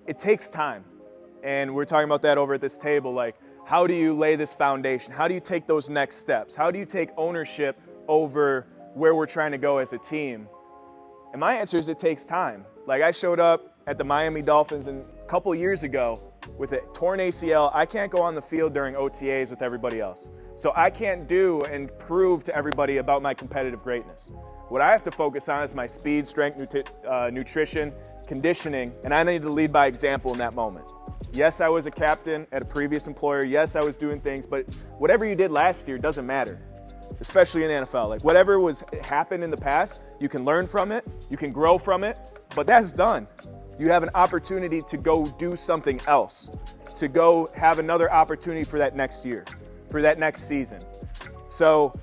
it takes time. And we're talking about that over at this table. Like, how do you lay this foundation? How do you take those next steps? How do you take ownership over where we're trying to go as a team? And my answer is it takes time. Like, I showed up at the Miami Dolphins a couple years ago with a torn ACL. I can't go on the field during OTAs with everybody else. So I can't do and prove to everybody about my competitive greatness. What I have to focus on is my speed, strength, nutrition, conditioning, and I need to lead by example in that moment. Yes, I was a captain at a previous employer. Yes, I was doing things, but whatever you did last year doesn't matter, especially in the NFL. Like, whatever happened in the past, you can learn from it, you can grow from it, but that's done. You have an opportunity to go do something else, to go have another opportunity for that next year, for that next season. So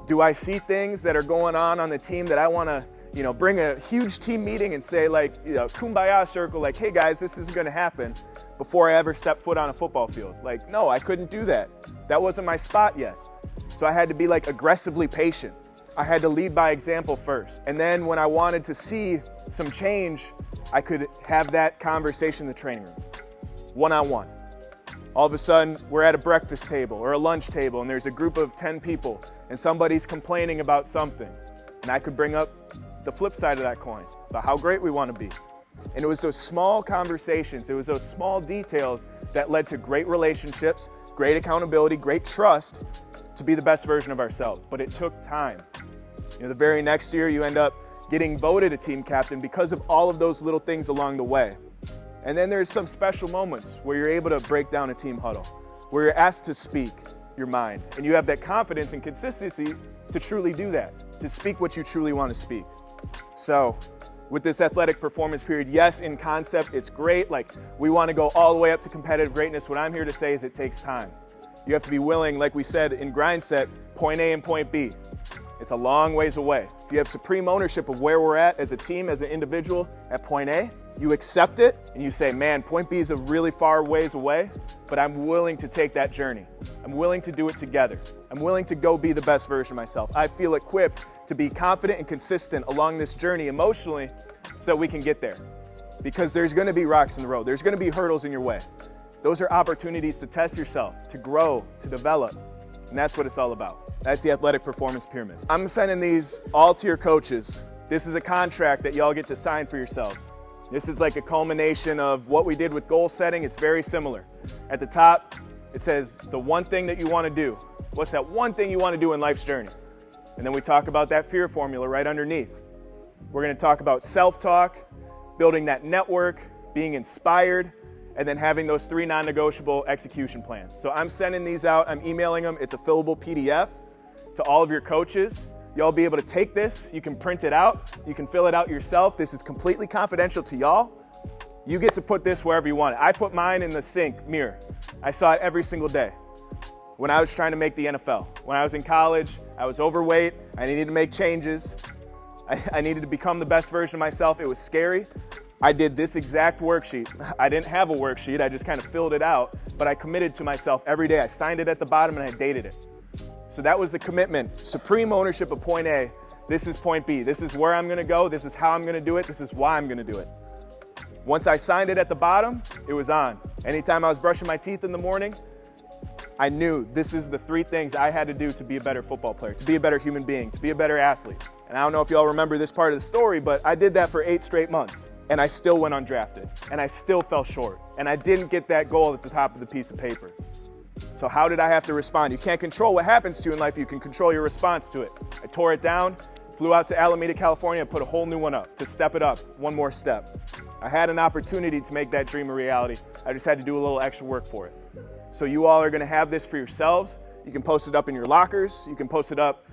do I see things that are going on the team that I want to, bring a huge team meeting and say, like, kumbaya circle, like, hey guys, this is going to happen before I ever step foot on a football field? Like, no, I couldn't do that. That wasn't my spot yet. So I had to be like aggressively patient. I had to lead by example first. And then when I wanted to see some change, I could have that conversation in the training room, one-on-one. All of a sudden, we're at a breakfast table or a lunch table, and there's a group of 10 people, and somebody's complaining about something. And I could bring up the flip side of that coin, about how great we want to be. And it was those small conversations, it was those small details that led to great relationships, great accountability, great trust to be the best version of ourselves. But it took time. The very next year, you end up getting voted a team captain because of all of those little things along the way. And then there's some special moments where you're able to break down a team huddle, where you're asked to speak your mind, and you have that confidence and consistency to truly do that, to speak what you truly want to speak. So with this athletic performance period, yes, in concept, it's great. Like, we want to go all the way up to competitive greatness. What I'm here to say is it takes time. You have to be willing, like we said in grind set, point A and point B. It's a long ways away. If you have supreme ownership of where we're at as a team, as an individual at point A, you accept it and you say, man, point B is a really far ways away, but I'm willing to take that journey. I'm willing to do it together. I'm willing to go be the best version of myself. I feel equipped to be confident and consistent along this journey emotionally so that we can get there. Because there's going to be rocks in the road. There's going to be hurdles in your way. Those are opportunities to test yourself, to grow, to develop. And that's what it's all about. That's the athletic performance pyramid. I'm sending these all to your coaches. This is a contract that y'all get to sign for yourselves. This is like a culmination of what we did with goal setting. It's very similar. At the top, it says the one thing that you want to do. What's that one thing you want to do in life's journey? And then we talk about that fear formula right underneath. We're going to talk about self-talk, building that network, being inspired, and then having those 3 non-negotiable execution plans. So I'm sending these out. I'm emailing them. It's a fillable PDF to all of your coaches. Y'all be able to take this. You can print it out. You can fill it out yourself. This is completely confidential to y'all. You get to put this wherever you want it. I put mine in the sink mirror. I saw it every single day. When I was trying to make the NFL, when I was in college, I was overweight. I needed to make changes. I needed to become the best version of myself. It was scary. I did this exact worksheet. I didn't have a worksheet. I just kind of filled it out, but I committed to myself every day. I signed it at the bottom and I dated it. So that was the commitment. Supreme ownership of point A. This is point B. This is where I'm going to go. This is how I'm going to do it. This is why I'm going to do it. Once I signed it at the bottom, it was on. Anytime I was brushing my teeth in the morning, I knew this is the 3 things I had to do to be a better football player, to be a better human being, to be a better athlete. And I don't know if y'all remember this part of the story, but I did that for 8 straight months. And I still went undrafted. And I still fell short. And I didn't get that goal at the top of the piece of paper. So how did I have to respond? You can't control what happens to you in life. You can control your response to it. I tore it down, flew out to Alameda, California, and put a whole new one up to step it up one more step. I had an opportunity to make that dream a reality. I just had to do a little extra work for it. So you all are going to have this for yourselves. You can post it up in your lockers. You can post it up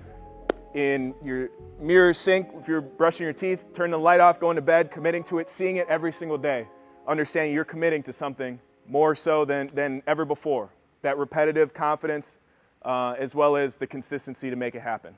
in your mirror sink if you're brushing your teeth, turn the light off, going to bed, committing to it, seeing it every single day, understanding you're committing to something more so than ever before. That repetitive confidence as well as the consistency to make it happen.